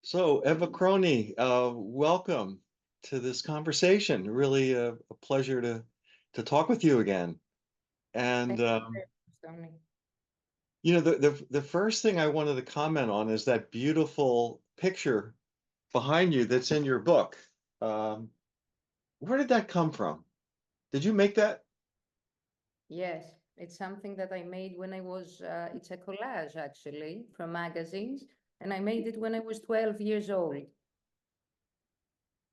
So, Eva Chroni, welcome to this conversation. Really a pleasure to talk with you again. And Thank you very much, Tony. the first thing I wanted to comment on is that beautiful picture behind you that's in your book. Um, where did that come from? Did you make that? Yes, it's something that I made when I was, it's a collage actually from magazines, and I made it when I was 12 years old.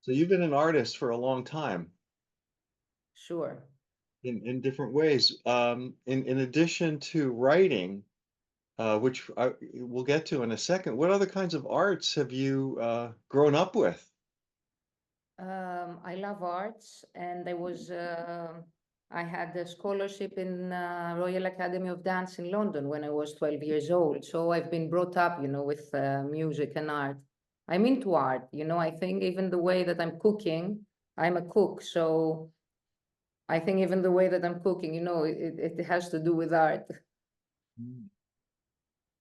So you've been an artist for a long time Sure. in different ways. In addition to writing, which we'll get to in a second. What other kinds of arts have you grown up with? I love arts, and I had a scholarship in Royal Academy of Dance in London when I was 12 years old. So I've been brought up, with music and art. I'm into art, I think even the way that I'm cooking, I'm a cook. So I think even the way that I'm cooking, it has to do with art. Mm.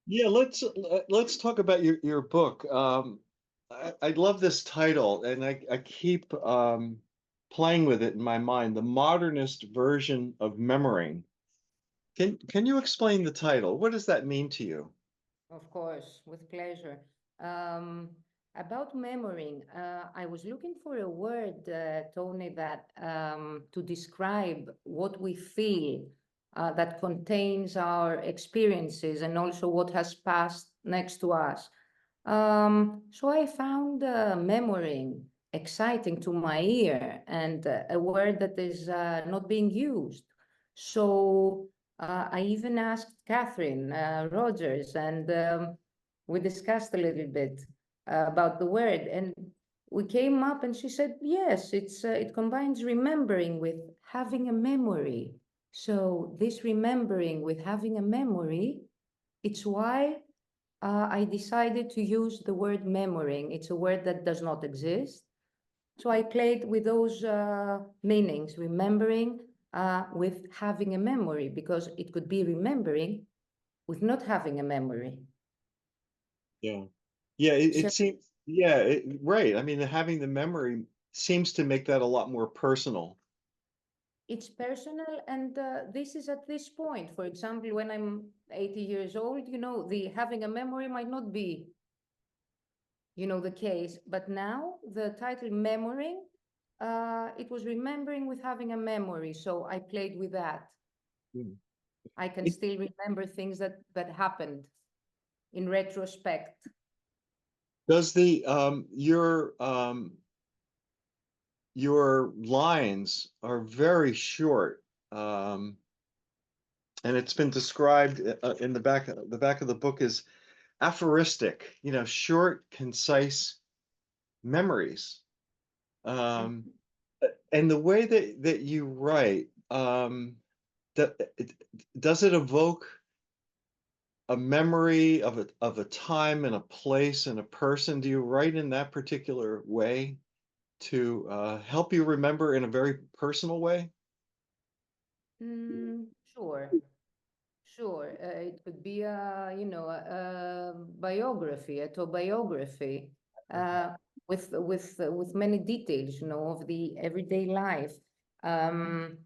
Yeah, let's talk about your book. I love this title, and I keep playing with it in my mind. The modernist version of memory. Can you explain the title? What does that mean to you? Of course, with pleasure. Um, about memorying, I was looking for a word, Tony, that to describe what we feel that contains our experiences and also what has passed next to us. So I found memorying exciting to my ear and a word that is not being used. So I even asked Catherine Rogers, and we discussed a little bit about the word, and we came up, and she said, "Yes, it combines remembering with having a memory. So this remembering with having a memory, it's why I decided to use the word memorying. It's a word that does not exist. So I played with those meanings, remembering with having a memory, because it could be remembering with not having a memory. Yeah. Yeah, So it seems, yeah, right. I mean, having the memory seems to make that a lot more personal. it's personal, and this is at this point. For example, when I'm 80 years old, the having a memory might not be, the case. But now the title memory, it was remembering with having a memory. So I played with that. Mm. I can It, still remember things that happened in retrospect. does the your lines are very short, and it's been described in the back of the book as aphoristic. Short, concise memories. Um, and the way that you write, that does it evoke a memory of a time and a place and a person? Do you write in that particular way to help you remember in a very personal way? Sure, sure. It could be a biography, autobiography, uh, with many details, of the everyday life. Um,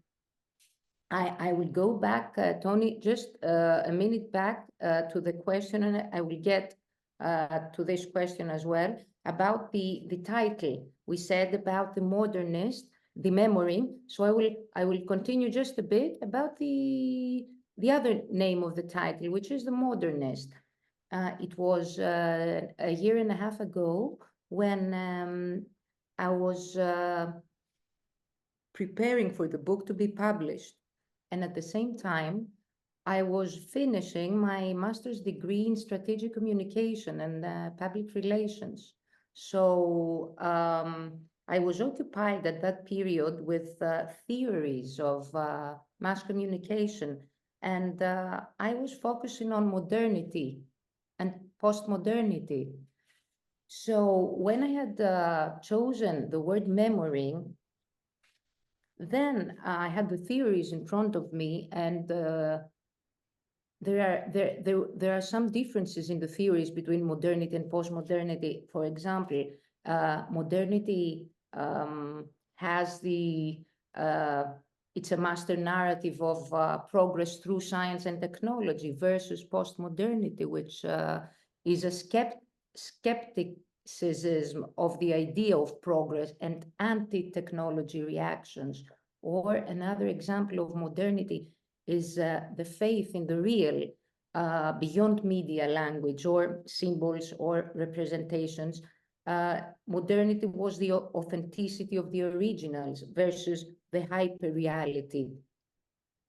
I will go back, Tony, just a minute back to the question, and I will get to this question as well about the title. We said about the modernist, the memory. So I will continue just a bit about the other name of the title, which is the modernist. It was a year and a half ago when I was preparing for the book to be published. And at the same time, I was finishing my master's degree in strategic communication and public relations. So I was occupied at that period with theories of mass communication. And I was focusing on modernity and postmodernity. So when I had chosen the word memory, then I had the theories in front of me, and there are some differences in the theories between modernity and post-modernity. For example, modernity has it's a master narrative of progress through science and technology versus post-modernity, which is a skepticism of the idea of progress and anti-technology reactions. Or another example of modernity is the faith in the real beyond media language or symbols or representations. Modernity was the authenticity of the originals versus the hyper-reality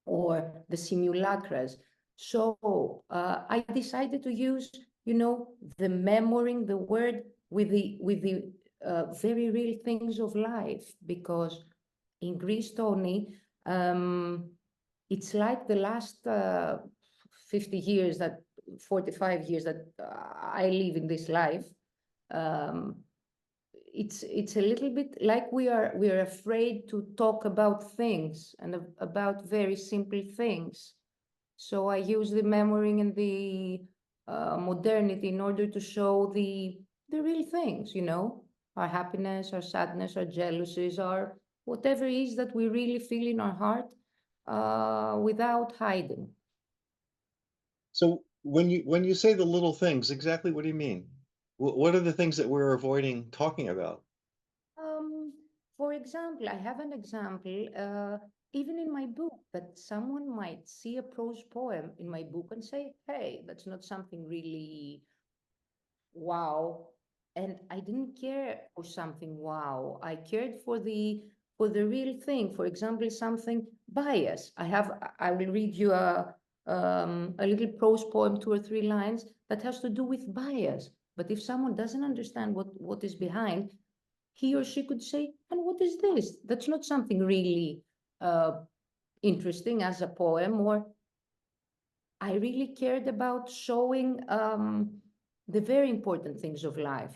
or the simulacras. So I decided to use, the memorizing the word with the very real things of life, because in Greece, Tony, it's like the last 50 years, 45 years that I live in this life. It's a little bit like we are afraid to talk about things and about very simple things. So I use the memory and the modernity in order to show the real things, our happiness, our sadness, our jealousies, our whatever it is that we really feel in our heart without hiding. So when you say the little things, exactly what do you mean? What are the things that we're avoiding talking about? For example, I have an example, even in my book, that someone might see a prose poem in my book and say, hey, that's not something really wow. And I didn't care for something wow. I cared for the real thing. For example, something bias. I will read you a little prose poem, 2 or 3 lines, that has to do with bias. But if someone doesn't understand what is behind, he or she could say, and what is this? That's not something really interesting as a poem. Or I really cared about showing the very important things of life,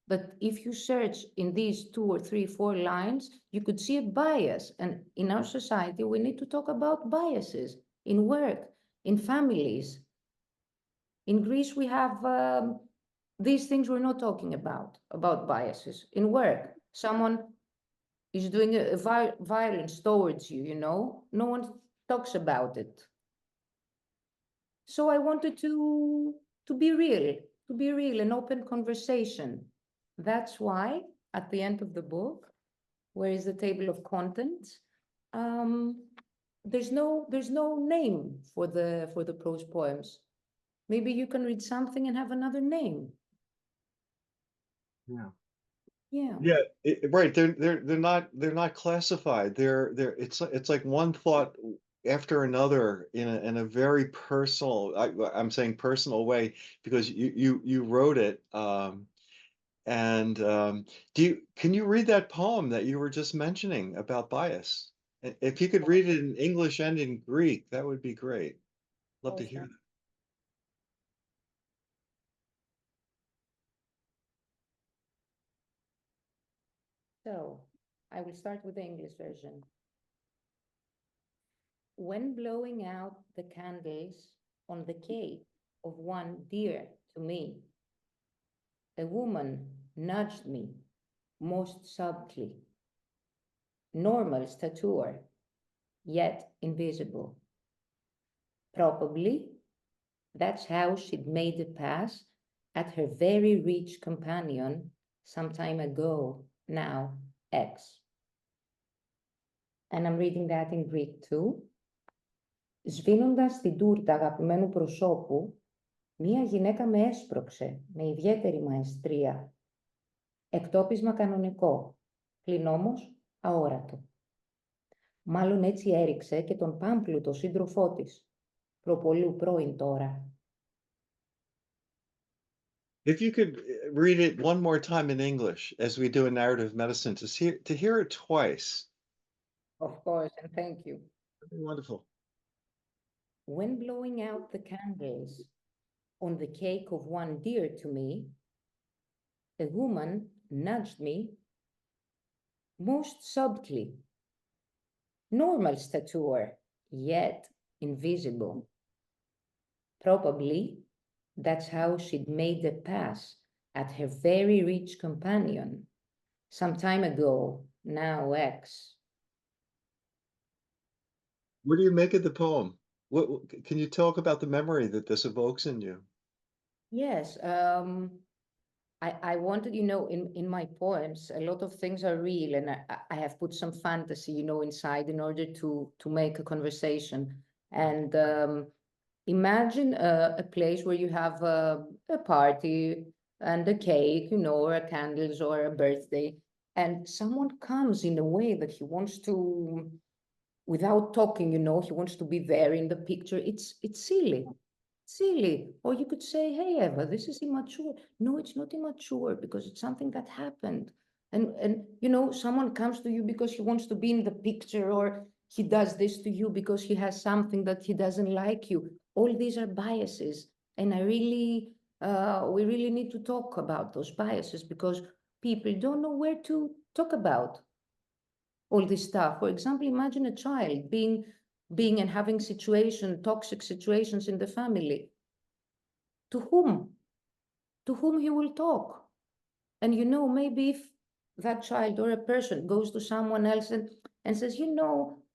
But if you search in these 2 or 3, 4 lines, you could see a bias. And in our society, we need to talk about biases in work, in families. In Greece, we have these things we're not talking about biases. In work, someone is doing a violence towards you, no one talks about it. So I wanted to be real, an open conversation. That's why at the end of the book, where is the table of contents, there's no name for the prose poems. Maybe you can read something and have another name. Yeah. Yeah. Right. They're not classified. It's like one thought after another in a very personal, I'm saying personal way, because you wrote it. And can you read that poem that you were just mentioning about bias? If you could read it in English and in Greek, that would be great. Love to hear that. So I will start with the English version. When blowing out the candles on the cake of one dear to me, a woman nudged me most subtly. Normal stature, yet invisible. Probably that's how she'd made it pass at her very rich companion some time ago, now ex. And I'm reading that in Greek too. Σβήνοντας την τούρτα αγαπημένου προσώπου, μία γυναίκα με έσπρωξε με ιδιαίτερη μαεστρία. Εκτόπισμα κανονικό, πλην όμως αόρατο. Μάλλον έτσι έριξε και τον πάμπλουτο σύντροφό της, προπολού πρώην τώρα. If you could read it one more time in English, as we do in narrative medicine, to hear it twice. Of course, and thank you. Wonderful. When blowing out the candles on the cake of one dear to me, a woman nudged me most subtly. Normal stature, yet invisible. Probably that's how she'd made a pass at her very rich companion some time ago, now ex. What do you make of the poem? Can you talk about the memory that this evokes in you? Yes, I wanted, in my poems, a lot of things are real, and I have put some fantasy, inside in order to make a conversation. And imagine a place where you have a party and a cake, or a candles or a birthday, and someone comes in a way that he wants to, without talking, he wants to be there in the picture. It's silly. Or you could say, hey, Eva, this is immature. No, it's not immature because it's something that happened. And someone comes to you because he wants to be in the picture, or he does this to you because he has something that he doesn't like you. All these are biases. And we really need to talk about those biases because people don't know where to talk about all this stuff. For example, imagine a child being and having toxic situations in the family. To whom? To whom he will talk? And maybe if that child or a person goes to someone else and says,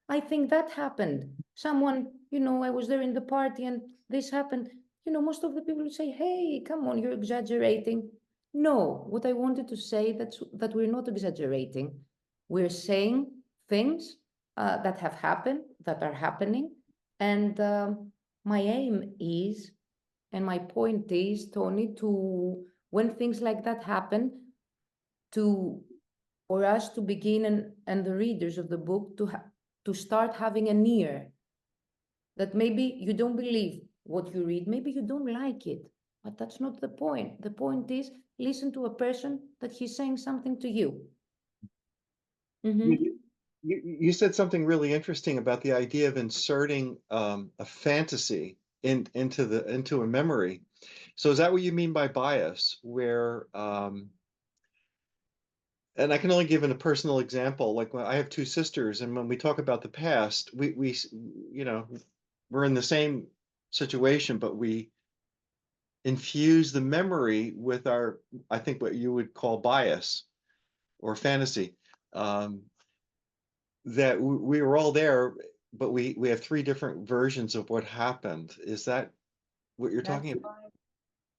I think that happened. Someone, I was there in the party and this happened. Most of the people would say, hey, come on, you're exaggerating. No, what I wanted to say that we're not exaggerating. We're saying things that have happened, that are happening. And my aim is, and my point is, Tony, to when things like that happen, for us to begin and the readers of the book to start having an ear that maybe you don't believe what you read, maybe you don't like it, but that's not the point. The point is listen to a person that he's saying something to you. You, you said something really interesting about the idea of inserting a fantasy into a memory. So is that what you mean by bias, where and I can only give in a personal example. Like when I have two sisters, and when we talk about the past, we we're in the same situation, but we infuse the memory with our, I think, what you would call bias or fantasy. Um, that we were all there, but we have three different versions of what happened. Is that what you're That's talking about? why,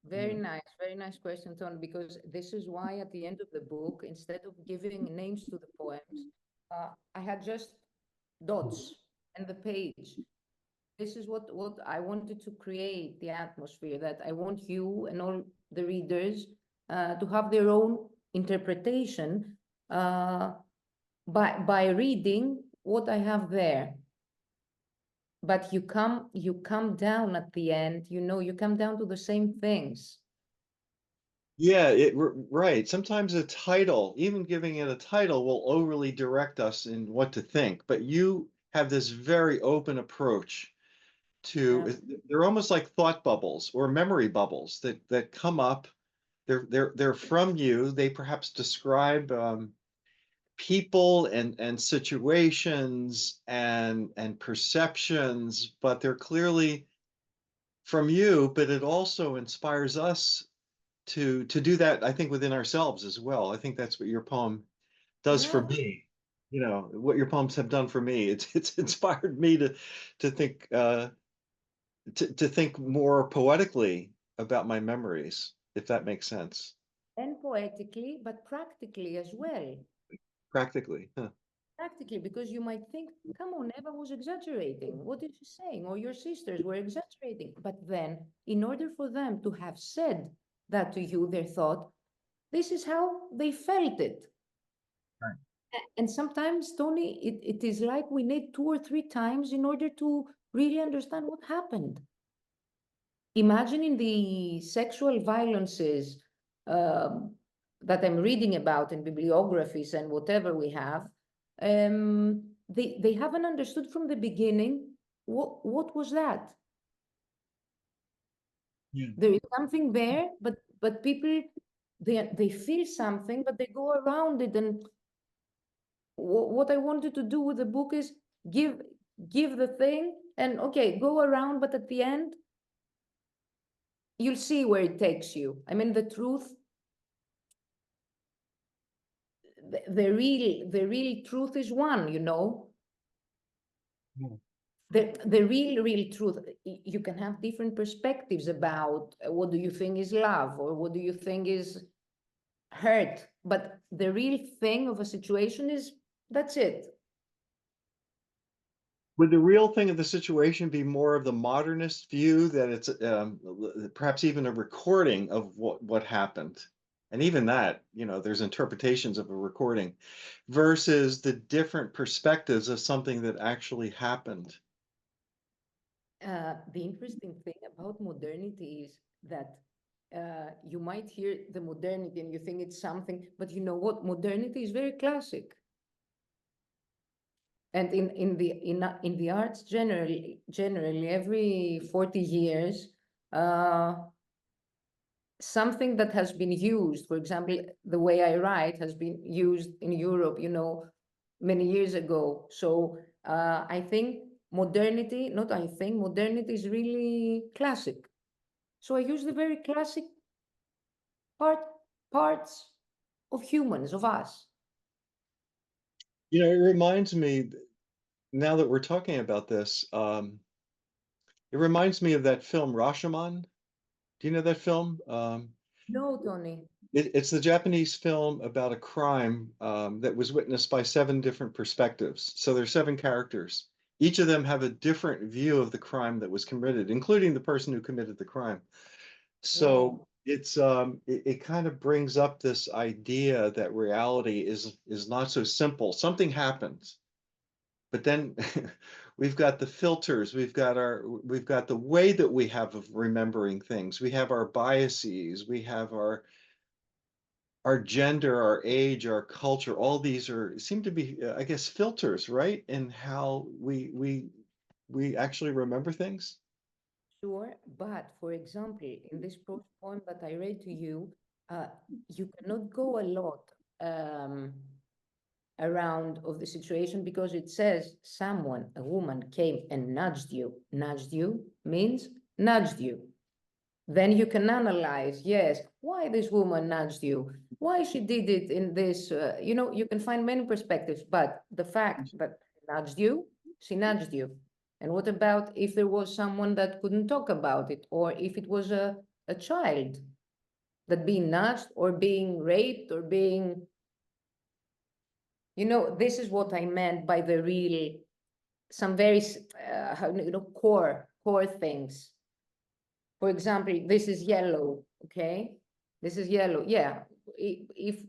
Yeah. very nice question, Tony, because this is why at the end of the book, instead of giving names to the poems, I had just dots and the page. This is what I wanted to create, the atmosphere that I want you and all the readers to have their own interpretation by reading what I have there. But you come down at the end, you come down to the same things. Yeah, right. Sometimes a title, even giving it a title, will overly direct us in what to think. But you have this very open approach Yeah. to, they're almost like thought bubbles or memory bubbles that come up. They're from you. They perhaps describe people and situations and perceptions, but they're clearly from you. But it also inspires us to do that, I think, within ourselves as well. I think that's what your poem does for Yeah. me. You know, what your poems have done for me. It's inspired me to think to think more poetically about my memories, if that makes sense. And poetically, but practically as well. Practically. Huh. Practically, because you might think, come on, Eva was exaggerating. What is she saying? Or your sisters were exaggerating. But then, in order for them to have said that to you, their thought, this is how they felt it. Right. And sometimes, Tony, it is like we need 2 or 3 times in order to really understand what happened. Imagining the sexual violences um, that I'm reading about in bibliographies and whatever we have, they haven't understood from the beginning what was that. Yeah. There is something there, but people they feel something, but they go around it. And what I wanted to do with the book is give the thing and okay, go around, but at the end you'll see where it takes you. I mean, the truth, the real truth is one, you know. The real truth, you can have different perspectives about what do you think is love or what do you think is hurt, but the real thing of a situation is, that's it. Would the real thing of the situation be more of the modernist view that it's perhaps even a recording of what happened? And even that, you know, there's interpretations of a recording versus the different perspectives of something that actually happened. The interesting thing about modernity is that you might hear the modernity and you think it's something, but you know what? Modernity is very classic. And in the arts generally every 40 years, something that has been used, for example, the way I write has been used in Europe, you know, many years ago. So I think modernity is really classic. So I use the very classic parts of humans, of us. You know, it reminds me, now that we're talking about this, it reminds me of that film Rashomon. Do you know that film? No, Tony. It's the Japanese film about a crime that was witnessed by 7 different perspectives. So there's 7 characters. Each of them have a different view of the crime that was committed, including the person who committed the crime. So it's it kind of brings up this idea that reality is not so simple. Something happens, but then we've got the filters, we've got the way that we have of remembering things, we have our biases, we have our gender, our age, our culture. All these seem to be, I guess, filters, right? In how we actually remember things. Sure, but for example, in this poem that I read to you, you cannot go a lot around of the situation because it says someone, a woman, came and nudged you. Nudged you means nudged you. Then you can analyze, yes, why this woman nudged you, why she did it in this, you know, you can find many perspectives, but the fact that she nudged you. And what about if there was someone that couldn't talk about it, or if it was a child that being nudged or being raped or being, you know, this is what I meant by the real, some very, you know, core things. For example, this is yellow, okay? This is yellow, yeah.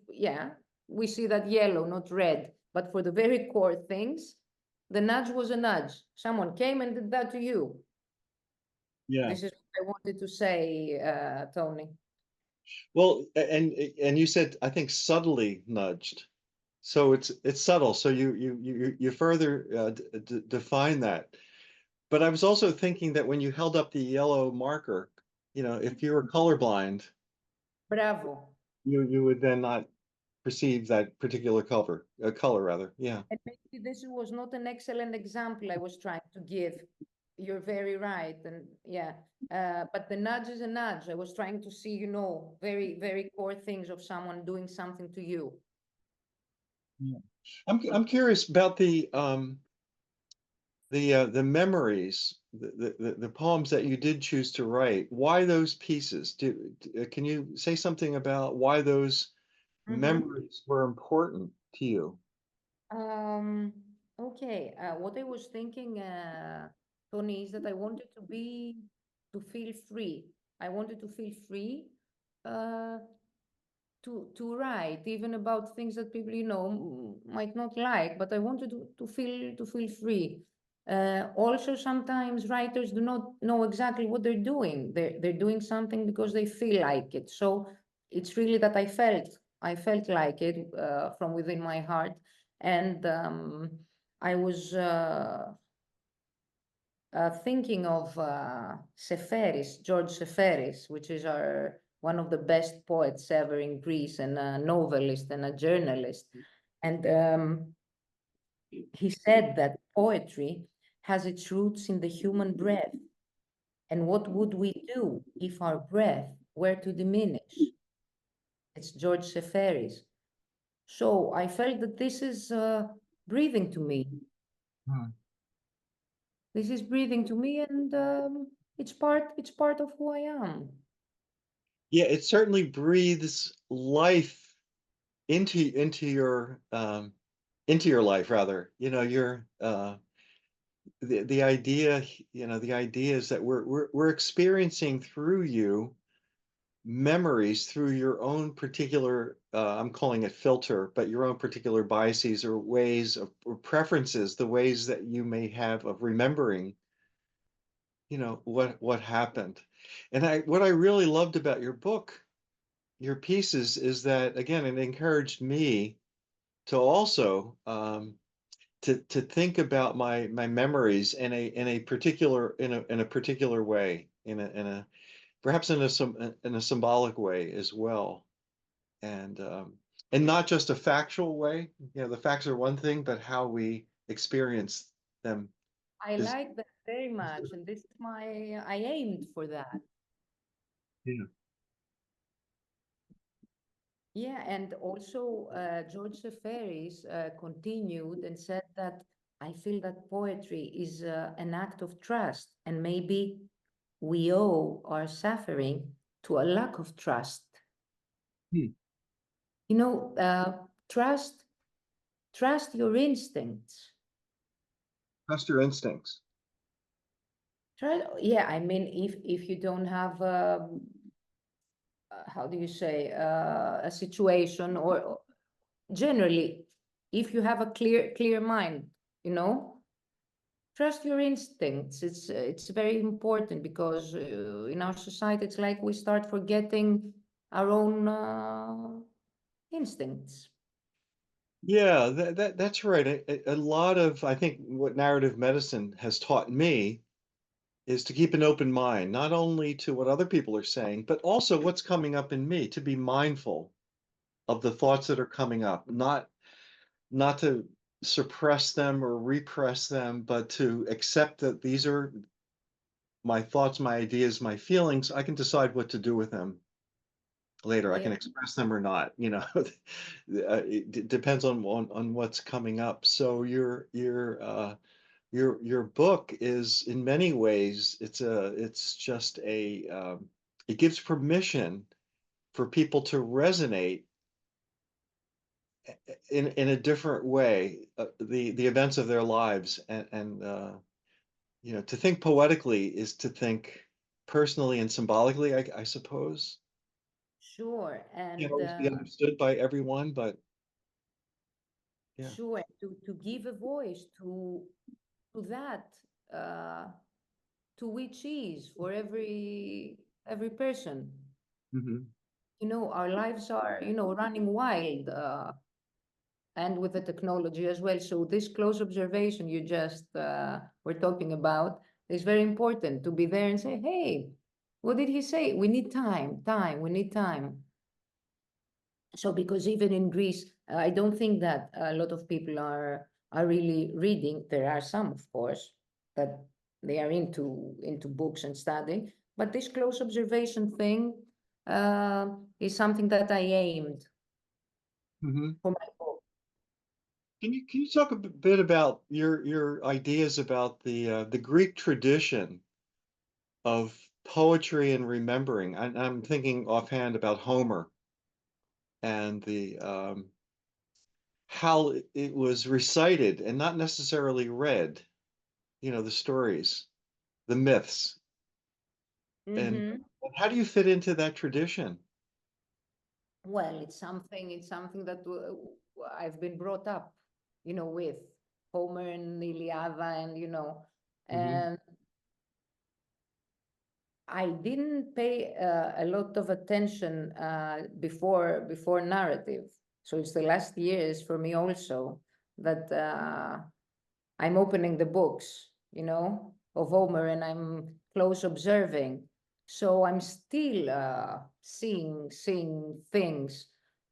Yeah, we see that yellow, not red. But for the very core things, the nudge was a nudge. Someone came and did that to you. Yeah. This is what I wanted to say, Tony. Well, and you said, I think, subtly nudged. So it's subtle. So you further define that. But I was also thinking that when you held up the yellow marker, you know, if you were colorblind, Bravo. you would then not perceive that particular color rather. Yeah. And maybe this was not an excellent example I was trying to give. You're very right. And yeah, but the nudge is a nudge. I was trying to see, you know, very, very core things of someone doing something to you. Yeah. I'm curious about the memories, the poems that you did choose to write. Why those pieces? Can you say something about why those memories were important to you? Okay. What I was thinking, Tony, is that I wanted to feel free. I wanted to feel free uh, to write, even about things that people, you know, might not like. But I wanted to feel free. Also, sometimes writers do not know exactly what they're doing. They're doing something because they feel like it. So it's really that I felt like it from within my heart. And I was thinking of George Seferis, which is one of the best poets ever in Greece, and a novelist and a journalist. And he said that poetry has its roots in the human breath. And what would we do if our breath were to diminish? It's George Seferis. So I felt that this is breathing to me. Hmm. This is breathing to me, and it's part of who I am. Yeah, it certainly breathes life into your life rather. You know, the idea, the idea is that we're experiencing through you memories through your own particular, I'm calling it filter, but your own particular biases or ways of or preferences, the ways that you may have of remembering, what happened. And what I really loved about your book, your pieces, is that again, it encouraged me to also to think about my memories in a particular way, in a perhaps in a symbolic way as well, and and not just a factual way. The facts are one thing, but how we experience them I is. like that very much, and this is I aimed for that. Yeah. Yeah, and also George Seferis continued and said that I feel that poetry is an act of trust, and maybe we owe our suffering to a lack of trust. Hmm. You know, trust your instincts. Trust your instincts. Yeah, I mean, if you don't have how do you say a situation, or generally, if you have a clear mind, you know, trust your instincts. It's very important because in our society, it's like we start forgetting our own instincts. Yeah, that's right. A lot of, I think, what narrative medicine has taught me is to keep an open mind, not only to what other people are saying, but also what's coming up in me, to be mindful of the thoughts that are coming up, not to suppress them or repress them, but to accept that these are my thoughts, my ideas, my feelings. I can decide what to do with them later. I Yeah, can express them or not. It depends on what's coming up. So your book is in many ways, it's just it gives permission for people to resonate in a different way, the events of their lives, and to think poetically is to think personally and symbolically, I suppose. sure. Can't And always be understood by everyone, but yeah. sure, to give a voice to that, uh, to which is for every person. Hmm. You know, our lives are, running wild, and with the technology as well. So this close observation you just were talking about is very important, to be there and say, hey, what did he say? We need time, we need time. So because even in Greece, I don't think that a lot of people are really reading. There are some, of course, that they are into books and studying, but this close observation thing is something that I aimed Hmm. for my book. Can you talk a bit about your ideas about the Greek tradition of poetry and remembering? I'm thinking offhand about Homer and the how it was recited and not necessarily read. The stories, the myths, and Mm-hmm. how do you fit into that tradition? Well, it's something that I've been brought up, with Homer and Iliada, Hmm. and I didn't pay a lot of attention before narrative. So it's the last years for me also that I'm opening the books, of Homer, and I'm close observing. So I'm still seeing things.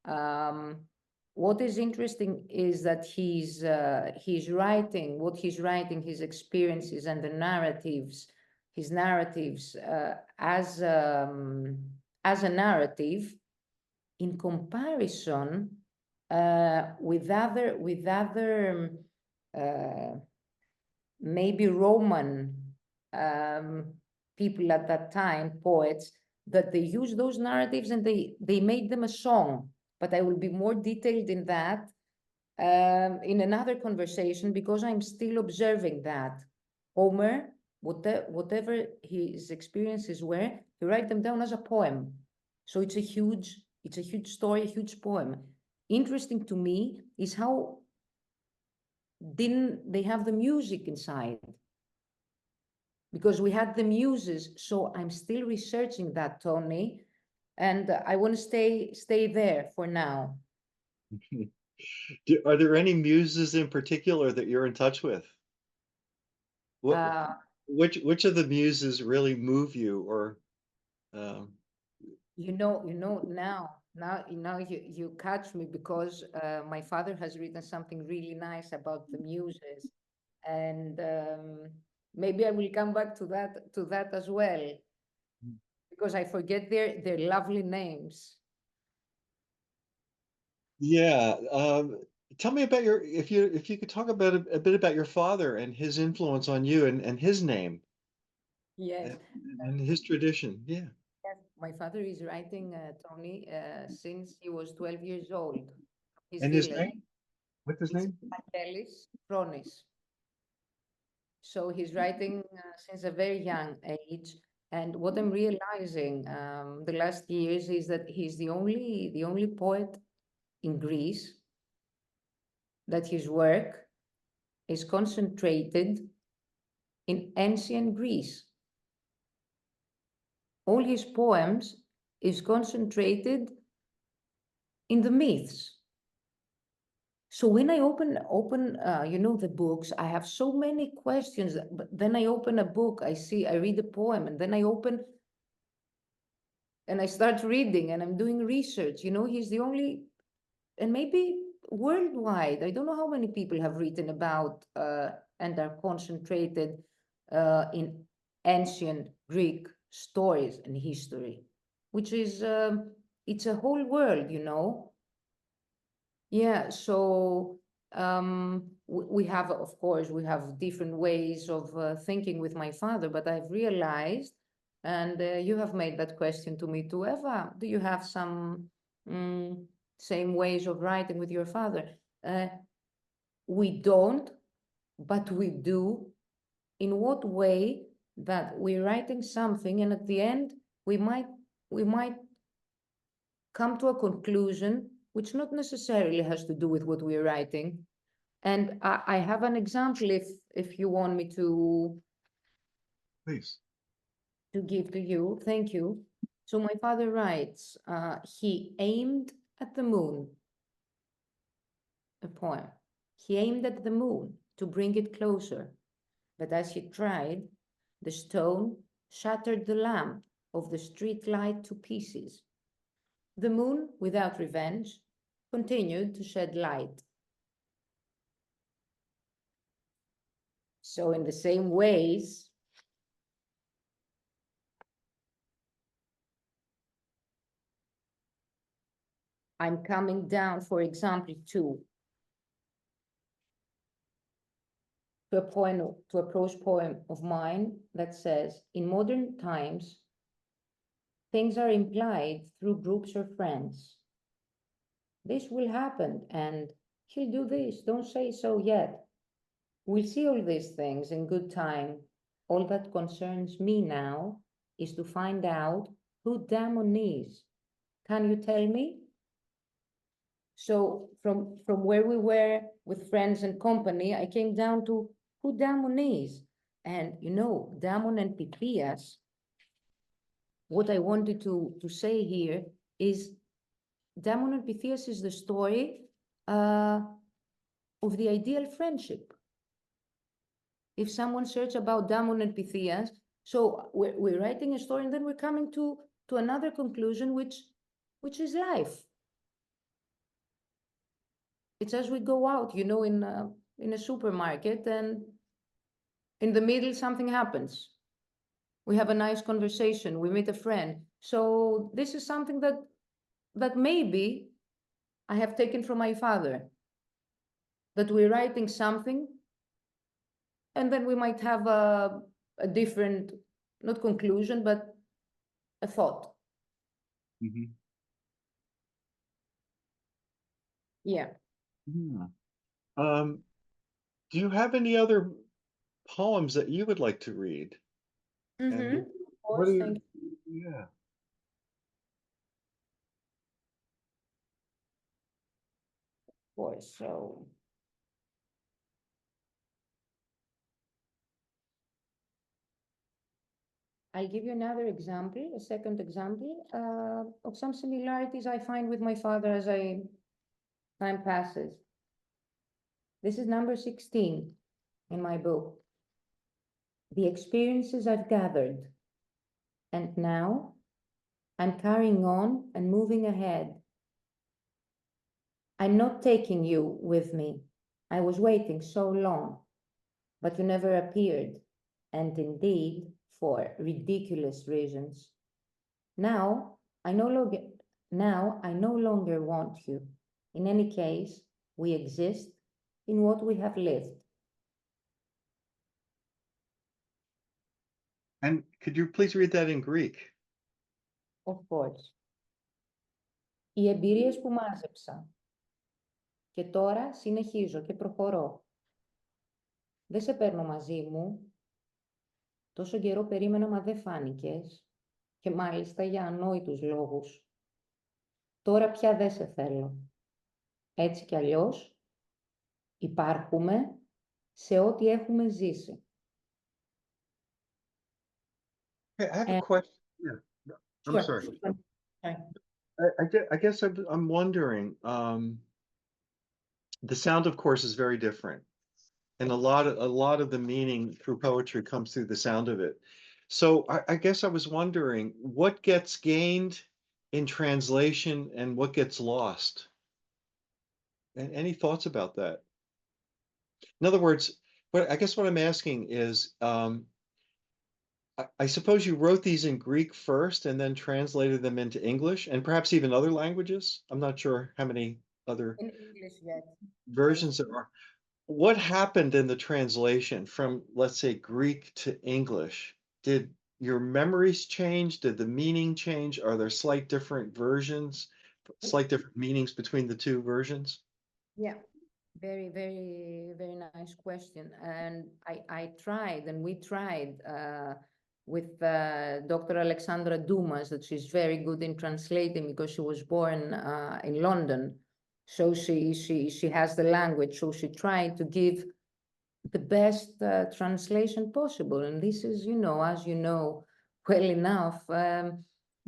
Um, what is interesting is that he's writing what he's writing, his experiences and the narratives. his narratives as a narrative in comparison with other maybe Roman people at that time, poets, that they use those narratives and they made them a song. But I will be more detailed in that in another conversation, because I'm still observing that. Homer, whatever his experiences were, he write them down as a poem. So it's a huge story, a huge poem. Interesting to me is how didn't they have the music inside? Because we had the muses, so I'm still researching that, Tony, and I want to stay there for now. Are there any muses in particular that you're in touch with? What, which of the muses really move you, or um, now you catch me, because my father has written something really nice about the muses, and maybe I will come back to that as well, because I forget their lovely names. yeah. Tell me about if you could talk about a bit about your father and his influence on you, and his name Yes. and his tradition. Yeah. Yes, my father is writing, Tony, since he was 12 years old. His And his village. name? What's his It's name? Eva Chroni. So he's writing since a very young age. And what I'm realizing the last years is that he's the only poet in Greece that his work is concentrated in ancient Greece. All his poems is concentrated in the myths. So when I open the books, I have so many questions. But then I open a book, I read a poem, and then I open and I start reading, and I'm doing research. He's the only, and maybe worldwide, I don't know how many people have written about and are concentrated in ancient Greek stories and history, which is it's a whole world. Yeah, so we have, of course, we have different ways of thinking with my father, but I've realized, and you have made that question to me too, Eva, do you have some same ways of writing with your father? We don't, but we do. In what way? That we're writing something, and at the end, we might come to a conclusion which not necessarily has to do with what we're writing. And I have an example if you want me Please. to give to you. Thank you. So my father writes, he aimed at the moon, a poem. He aimed at the moon to bring it closer, but as he tried, the stone shattered the lamp of the street light to pieces. The moon, without revenge, continued to shed light. So in the same ways, I'm coming down, for example, to a prose poem of mine that says, in modern times, things are implied through groups or friends. This will happen, and he'll do this, don't say so yet. We'll see all these things in good time. All that concerns me now is to find out who Damon is. Can you tell me? So from where we were with friends and company, I came down to who Damon is. And Damon and Pythias, what I wanted to say here is Damon and Pythias is the story of the ideal friendship. If someone search about Damon and Pythias, so we're writing a story and then we're coming to another conclusion, which is life. It's as we go out, in a supermarket, and in the middle something happens. we have a nice conversation, we meet a friend. So this is something that maybe I have taken from my father, that we're writing something, and then we might have a different, not conclusion, but a thought. Mhm. Yeah. Yeah. Do you have any other poems that you would like to read? And Of what course, are thank you, yeah. you. So I'll give you another example, a second example of some similarities I find with my father as time passes. This is number 16 in my book. The experiences I've gathered, and now I'm carrying on and moving ahead. I'm not taking you with me. I was waiting so long, but you never appeared, and indeed for ridiculous reasons. Now I no longer Now I no longer want you. In any case, we exist in what we have lived. And could you please read that in Greek? Of course. Οι εμπειρίες που μάζεψα και τώρα συνεχίζω και προχωρώ. Δεν σε παίρνω μαζί μου. Τόσο καιρό περίμενα μα δεν φάνηκες και μάλιστα για ανόητους λόγους. Τώρα πια δεν σε θέλω. Έτσι κι αλλιώς υπάρχουμε σε ό,τι έχουμε ζήσει. Hey, I have a And question. Yeah, no, I'm sure. sorry. Sorry. I guess I'm wondering, the sound, of course, is very different. And a lot of the meaning through poetry comes through the sound of it. So I guess I was wondering what gets gained in translation and what gets lost. And any thoughts about that? In other words, I guess what I'm asking is, I suppose you wrote these in Greek first and then translated them into English and perhaps even other languages. I'm not sure how many other In English yet. versions there are. What happened in the translation from, let's say, Greek to English? Did your memories change? Did the meaning change? Are there slight different versions, slight different meanings between the two versions? Yeah, very, very, very nice question. And I tried, and we tried with Dr. Alexandra Dumas, that she's very good in translating because she was born in London. So she has the language. So she tried to give the best translation possible. And this is, as you know well enough,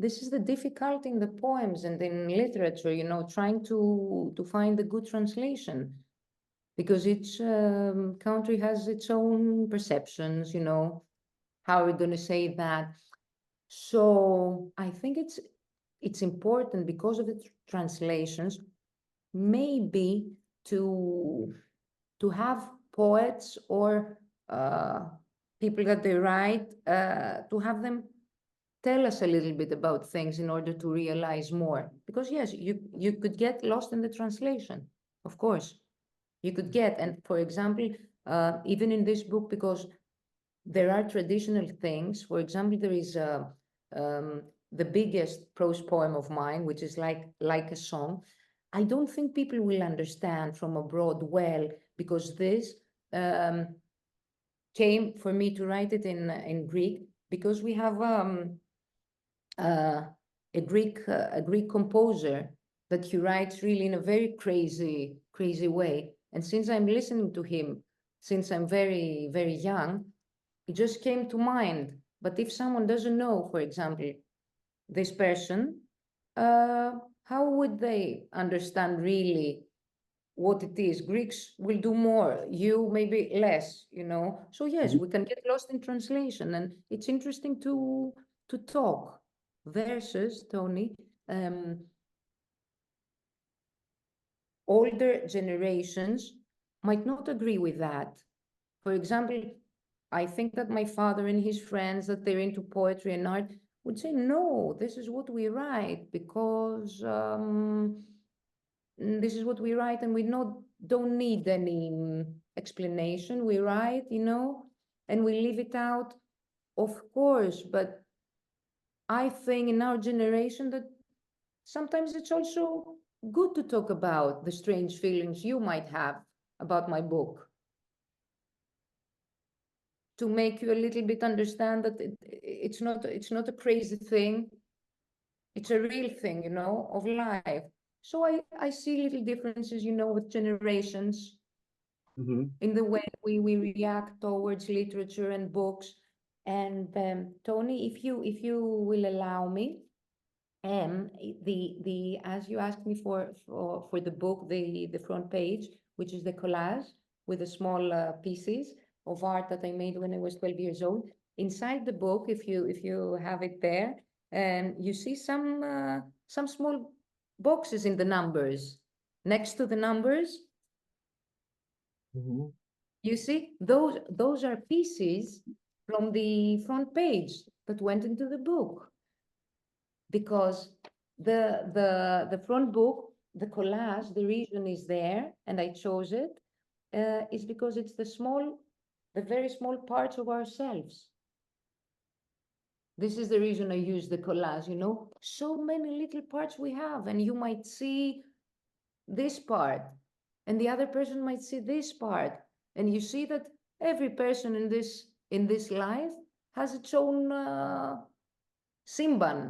this is the difficulty in the poems and in literature, trying to find a good translation, because each country has its own perceptions, how are we going to say that? So I think it's important, because of the translations, maybe to have poets or people that they write, to have them tell us a little bit about things in order to realize more. Because yes, you could get lost in the translation, of course. You could get, and for example, even in this book, because there are traditional things. For example, there is the biggest prose poem of mine, which is like a song. I don't think people will understand from abroad well, because this came for me to write it in Greek, because we have a Greek composer that he writes really in a very crazy way. And since I'm listening to him, since I'm very, very young, it just came to mind. But if someone doesn't know, for example, this person, how would they understand really what it is? Greeks will do more, you maybe less, So yes, we can get lost in translation, and it's interesting to talk versus, Tony, older generations might not agree with that. For example, I think that my father and his friends that they're into poetry and art would say, no, this is what we write because this is what we write and we don't need any explanation. We write, and we leave it out, of course. But I think in our generation that sometimes it's also good to talk about the strange feelings you might have about my book, to make you a little bit understand that it's not a crazy thing. It's a real thing, of life. So I see little differences, with generations Mhm. in the way we react towards literature and books. And Tony, if you will allow me, the as you asked me for the book, the front page, which is the collage with the small pieces of art that I made when I was 12 years old. Inside the book, if you have it there, you see some small boxes in the numbers. Next to the numbers, Mhm. you see those are pieces from the front page that went into the book, because the front book, the collage, the reason is there, and I chose it, is because it's the very small parts of ourselves. This is the reason I use the collage, so many little parts we have, and you might see this part, and the other person might see this part, and you see that every person in this life has its own Simban.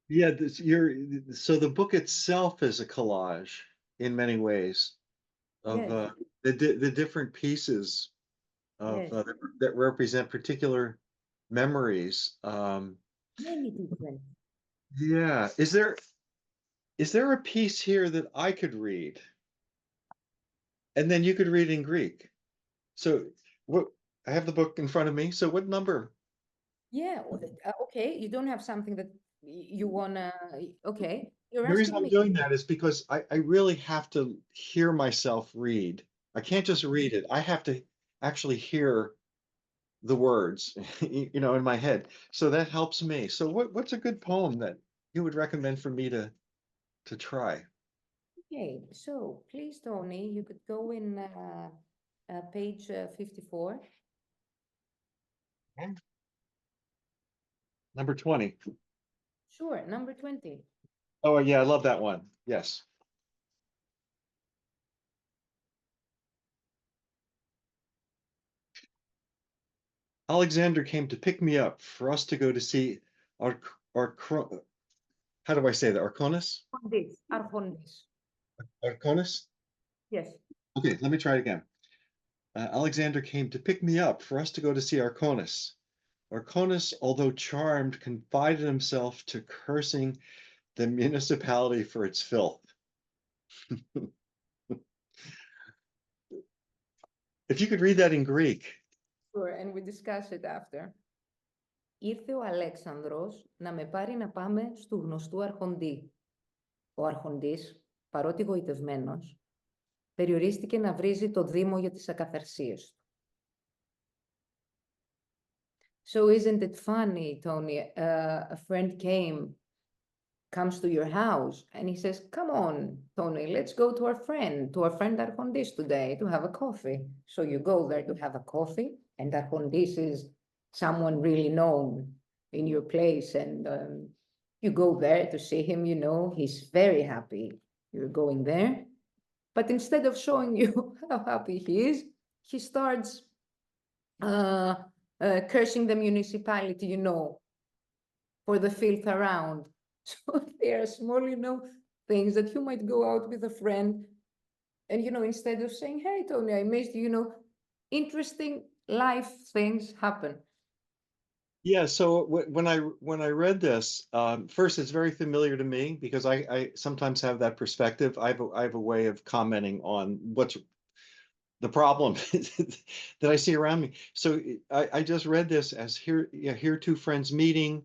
Yeah, so the book itself is a collage in many ways of Yes, the different pieces of yes, that represent particular memories. many different. Yeah, is there a piece here that I could read, and then you could read in Greek? So what I have the book in front of me. So what number? Yeah, okay. You don't have something that you wanna. Okay, you're The reason asking I'm me. doing that is because I really have to hear myself read. I can't just read it. I have to actually hear the words, in my head. So that helps me. So what's a good poem that you would recommend for me to try? Okay, so please, Tony, you could go in page 54. Okay. Number 20. Sure, number 20. Oh yeah, I love that one. Yes. Alexander came to pick me up for us to go to see our how do I say that? Arconis? Archondis. Arconis? Yes. Okay, let me try it again. Alexander came to pick me up for us to go to see Arconis. Arconis, although charmed, confided himself to cursing the municipality for its filth. If you could read that in Greek. Sure, and we discuss it after. Ήρθε ο Αλέξανδρος να με πάρει να πάμε στου γνωστού Αρχοντή. Ο Αρχοντής, παρότι γοητευμένος, περιορίστηκε να βρίζει το Δήμο για τις ακαθαρσίες του. So isn't it funny, Tony? A friend comes to your house and he says, come on, Tony, let's go to our friend Archondis today to have a coffee. So you go there to have a coffee, and Archondis is someone really known in your place, and you go there to see him, he's very happy you're going there. But instead of showing you how happy he is, he starts cursing the municipality, for the filth around. So there are small, things that you might go out with a friend and, instead of saying, hey, Tony, I missed you, interesting life things happen. Yeah, so when I read this, first it's very familiar to me because I sometimes have that perspective. I have a way of commenting on what's the problem that I see around me. So I just read this as here two friends meeting,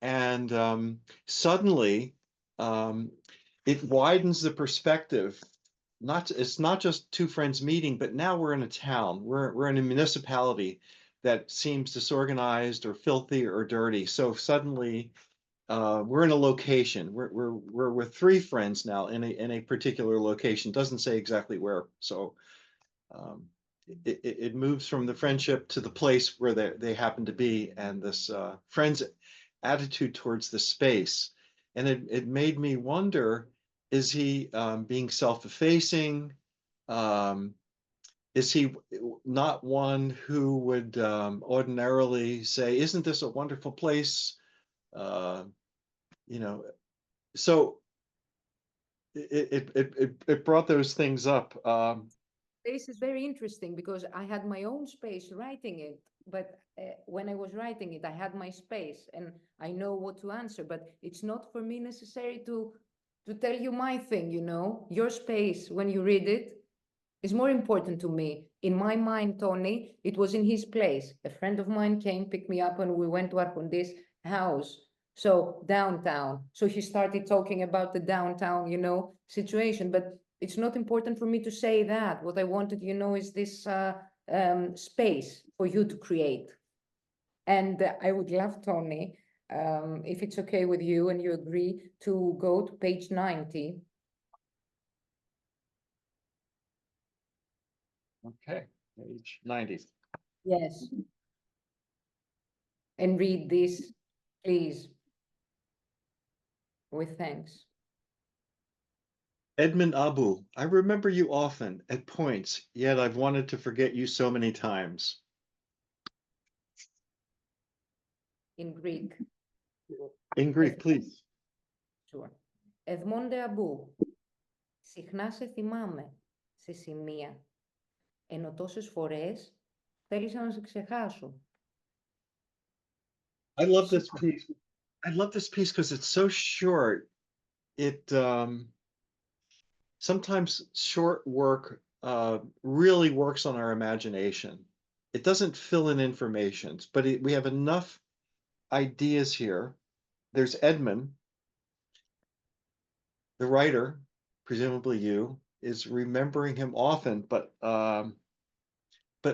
and suddenly it widens the perspective it's not just two friends meeting, but now we're in a town. We're in a municipality that seems disorganized or filthy or dirty. So suddenly we're in a location. We're with three friends now in a particular location. Doesn't say exactly where. So um, it moves from the friendship to the place where they happen to be, and this friend's attitude towards the space. And it made me wonder, is he being self-effacing? Um, is he not one who would ordinarily say, "Isn't this a wonderful place?" Uh, you know, so it brought those things up. This is very interesting because I had my own space writing it, but when I was writing it, I had my space and I know what to answer, but it's not for me necessary to tell you my thing, you know, your space when you read it is more important to me. In my mind, Tony, it was in his place. A friend of mine came, picked me up, and we went to Arcondi's house. So downtown. So he started talking about the downtown, you know, situation. But it's not important for me to say that. What I wanted, you know, is this space for you to create. And I would love, Tony, if it's okay with you and you agree, to go to page 90. Okay, page 90. Yes. And read this, please, with thanks. Edmund Abu, I remember you often at points, yet I've wanted to forget you so many times. In Greek. In Greek, please. Sure. Εδμόντε αμπού, συχνά σε θυμάμαι σε σημεία, ενώ τόσες φορές θέλησα να σε ξεχάσω. I love this piece. I love this piece because it's so short. It sometimes short work really works on our imagination. It doesn't fill in information, but we have enough ideas here. There's Edmund, the writer, presumably you, is remembering him often, but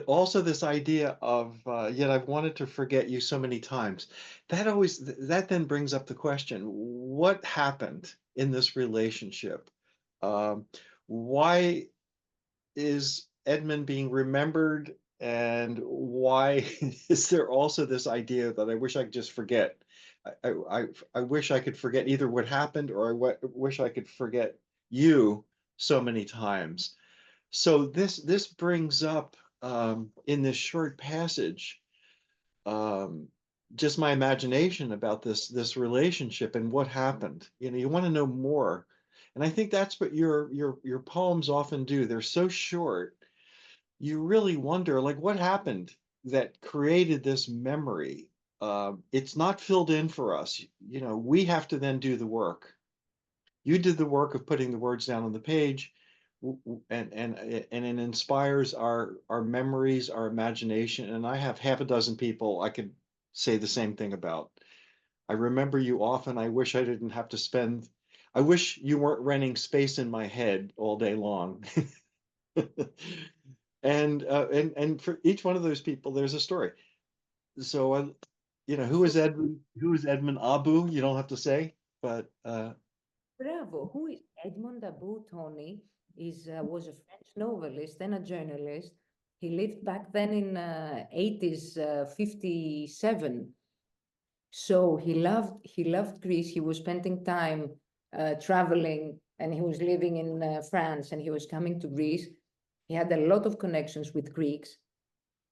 also this idea of yet I've wanted to forget you so many times. That then brings up the question: what happened in this relationship? Um, why is Edmund being remembered, and why is there also this idea that I wish I could just forget? I wish I could forget either what happened, or wish I could forget you so many times. So this brings up in this short passage um, just my imagination about this relationship and what happened. You know, you want to know more, and I think that's what your poems often do. They're so short, you really wonder like what happened that created this memory. It's not filled in for us. You know, we have to then do the work. You did the work of putting the words down on the page, and it inspires our memories, our imagination. And I have half a dozen people I could say the same thing about. I remember you often. I wish I didn't have to spend. I wish you weren't renting space in my head all day long. And for each one of those people, there's a story. So you know, who is Edmund? Who is Edmund Abu? You don't have to say, but Bravo. Who is Edmond Abu, Tony? Was a French novelist and a journalist. He lived back then in 80s, 57. So he loved Greece. He was spending time traveling, and he was living in France, and he was coming to Greece. He had a lot of connections with Greeks,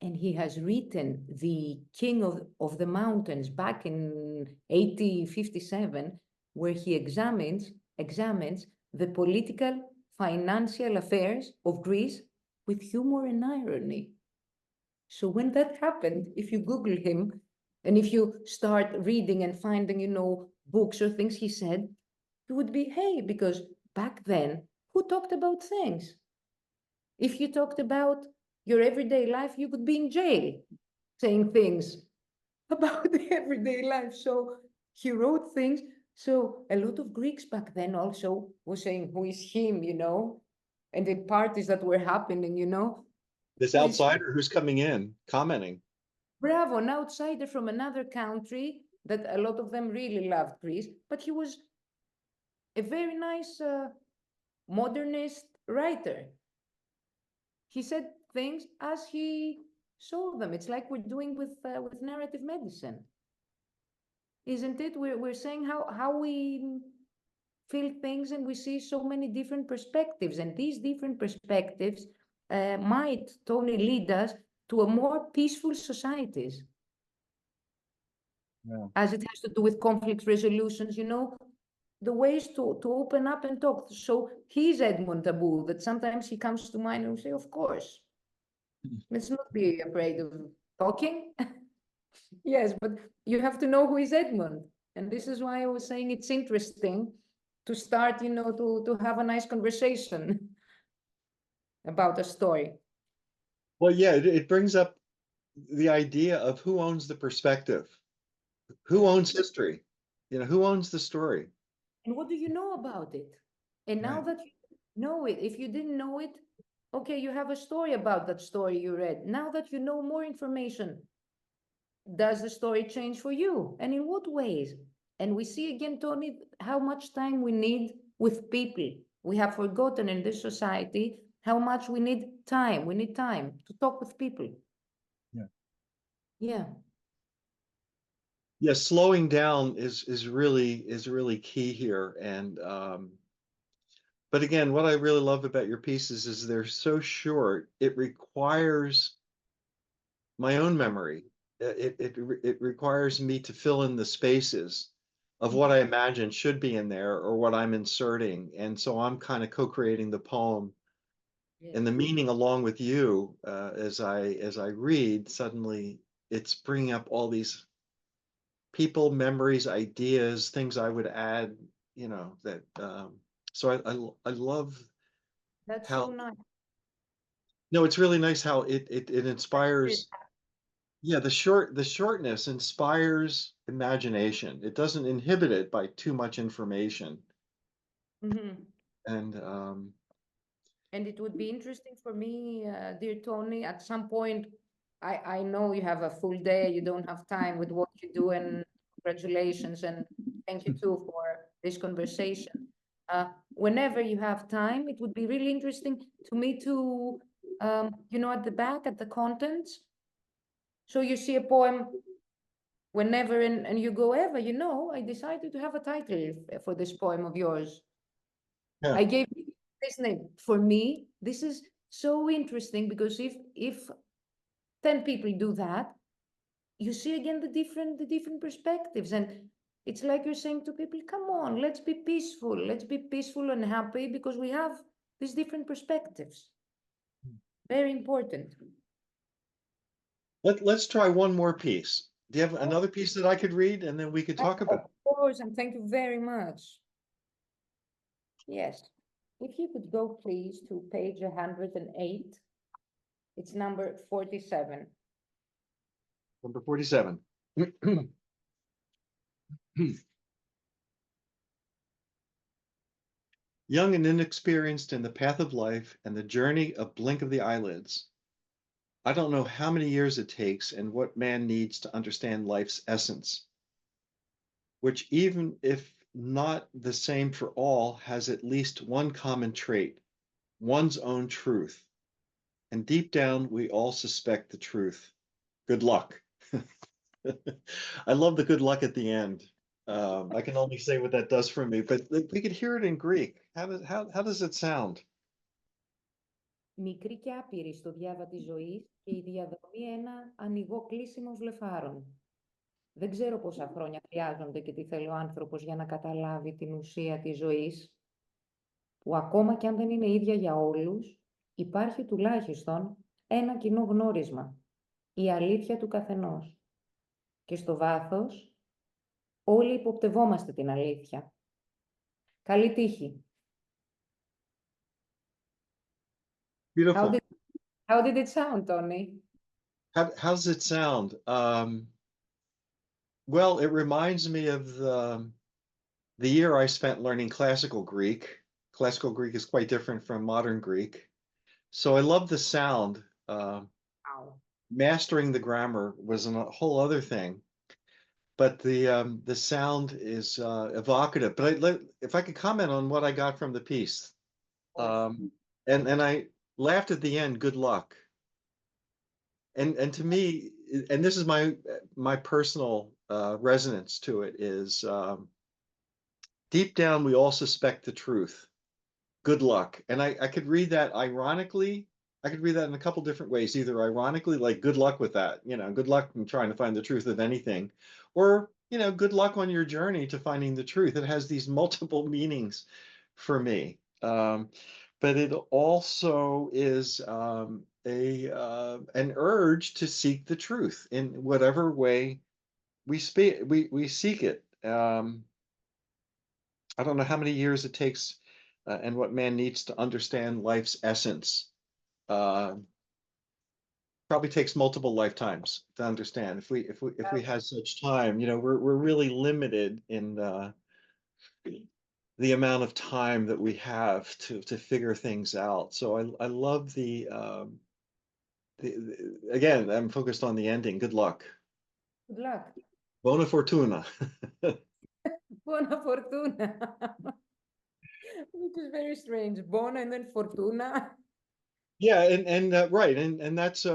and he has written The King of the Mountains back in 1857, where he examines the political, financial affairs of Greece with humor and irony. So when that happened, if you Google him, and if you start reading and finding, you know, books or things he said, you would be, hey, because back then, who talked about things? If you talked about your everyday life, you could be in jail saying things about the everyday life. So he wrote things. So a lot of Greeks back then also were saying, who is him, you know? and the parties that were happening, This who is outsider who's coming in, commenting. bravo, an outsider from another country that a lot of them really loved Greece, but he was a very nice modernist writer. He said things as he saw them. It's like we're doing with narrative medicine, isn't it? We're saying how we feel things, and we see so many different perspectives, and these different perspectives might, Tony, lead us to a more peaceful societies. Yeah. As it has to do with conflict resolutions, the ways to open up and talk. So he's Edmund Taboo, that sometimes he comes to mind and we say, of course, let's not be afraid of talking. Yes, but you have to know who is Edmund. And this is why I was saying it's interesting to start, to have a nice conversation about a story. Well, yeah, it brings up the idea of who owns the perspective, who owns history, who owns the story. And what do you know about it? And now Right. that you know it, if you didn't know it, okay, you have a story about that story you read. Now that you know more information, does the story change for you? And in what ways? And we see again, Tony, how much time we need with people. We have forgotten in this society how much we need time. We need time to talk with people. Yeah. Yeah. Yeah, slowing down is really key here. And but again, what I really love about your pieces is they're so short. It requires my own memory. It requires me to fill in the spaces of what I imagine should be in there or what I'm inserting. And so I'm kind of co-creating the poem Yes. and the meaning along with you as I read. Suddenly, it's bringing up all these people, memories, ideas, things I would add. That. So I love That's so how. nice. No, it's really nice how it inspires. Yeah, the shortness inspires imagination. It doesn't inhibit it by too much information. Mm-hmm. And And it would be interesting for me, dear Tony, at some point, I know you have a full day, you don't have time with what you do, and congratulations, and thank you too for this conversation. Whenever you have time, it would be really interesting to me to, at the back, at the contents. So you see a poem whenever, and you go ever, I decided to have a title for this poem of yours. yeah, I gave this name. For me, this is so interesting because if 10 people do that, you see again the different perspectives. And it's like you're saying to people, come on, let's be peaceful. Let's be peaceful and happy because we have these different perspectives. Very important. let's try one more piece. Do you have Oh, another piece that I could read and then we could talk of about it? course, and thank you very much. Yes. If you could go, please, to page 108. It's number 47. Number 47. Young and inexperienced in the path of life and the journey a blink of the eyelids. I don't know how many years it takes and what man needs to understand life's essence, which, even if not the same for all, has at least one common trait, one's own truth. And deep down, we all suspect the truth. Good luck. I love the good luck at the end. I can only say what that does for me, but we could hear it in Greek. How does it sound? Μικρή και άπειρη στο διάβα της ζωής και η διαδρομή ένα ανοιγό κλείσιμο βλεφάρων. Δεν ξέρω πόσα χρόνια χρειάζονται και τι θέλει ο άνθρωπος για να καταλάβει την ουσία της ζωής, που ακόμα κι αν δεν είναι ίδια για όλους, υπάρχει τουλάχιστον ένα κοινό γνώρισμα, η αλήθεια του καθενός. Και στο βάθος, όλοι υποπτευόμαστε την αλήθεια. Καλή τύχη. Beautiful. How did it sound, Tony? How's it sound? Well, it reminds me of the year I spent learning classical Greek, classical Greek is quite different from modern Greek. So I love the sound. Wow. Mastering the grammar was a whole other thing, but the sound is evocative. But if I could comment on what I got from the piece, Of course. um, and I laughed at the end. Good luck. And to me, and this is my personal resonance to it is deep down we all suspect the truth. Good luck. And I could read that ironically. I could read that in a couple different ways. Either ironically, like good luck with that, good luck in trying to find the truth of anything, or good luck on your journey to finding the truth. It has these multiple meanings for me. But it also is a an urge to seek the truth in whatever way we seek it. I don't know how many years it takes and what man needs to understand life's essence. Uh, Probably takes multiple lifetimes to understand. If we had such time, we're really limited in the amount of time that we have to figure things out. So I love again, I'm focused on the ending. Good luck. Good luck. Buona fortuna. Buona fortuna. Which is very strange. Buona and then fortuna. Yeah, and right, and that's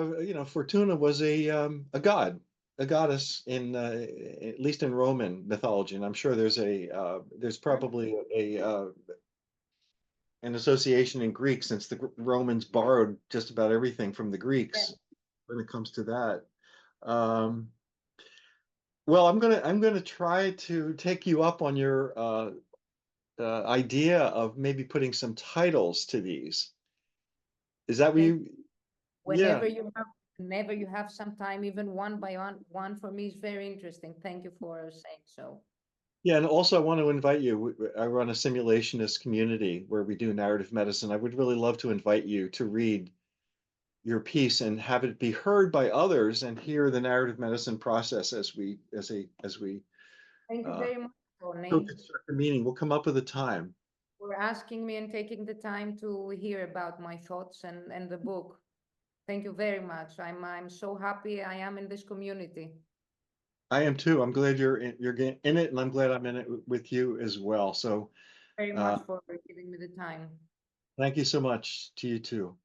Fortuna was a god, a goddess in at least in Roman mythology, and I'm sure there's probably an association in Greek since the Romans borrowed just about everything from the Yeah. Greeks when it comes to that. Um, well, I'm gonna try to take you up on your idea of maybe putting some titles to these. Is that what Thank you? Yeah. whenever you have whenever you have some time, even one by one for me is very interesting. Thank you for saying so. Yeah, and also I want to invite you. I run a simulationist community where we do narrative medicine. I would really love to invite you to read your piece and have it be heard by others and hear the narrative medicine process as we Thank you uh, very much, Tony, co-construct the meaning. We'll come up with a time. for asking me and taking the time to hear about my thoughts and the book. Thank you very much. I'm so happy I am in this community. I am too. I'm glad you're in it, and I'm glad I'm in it with you as well. So Very much uh, for giving me the time. thank you so much to you too.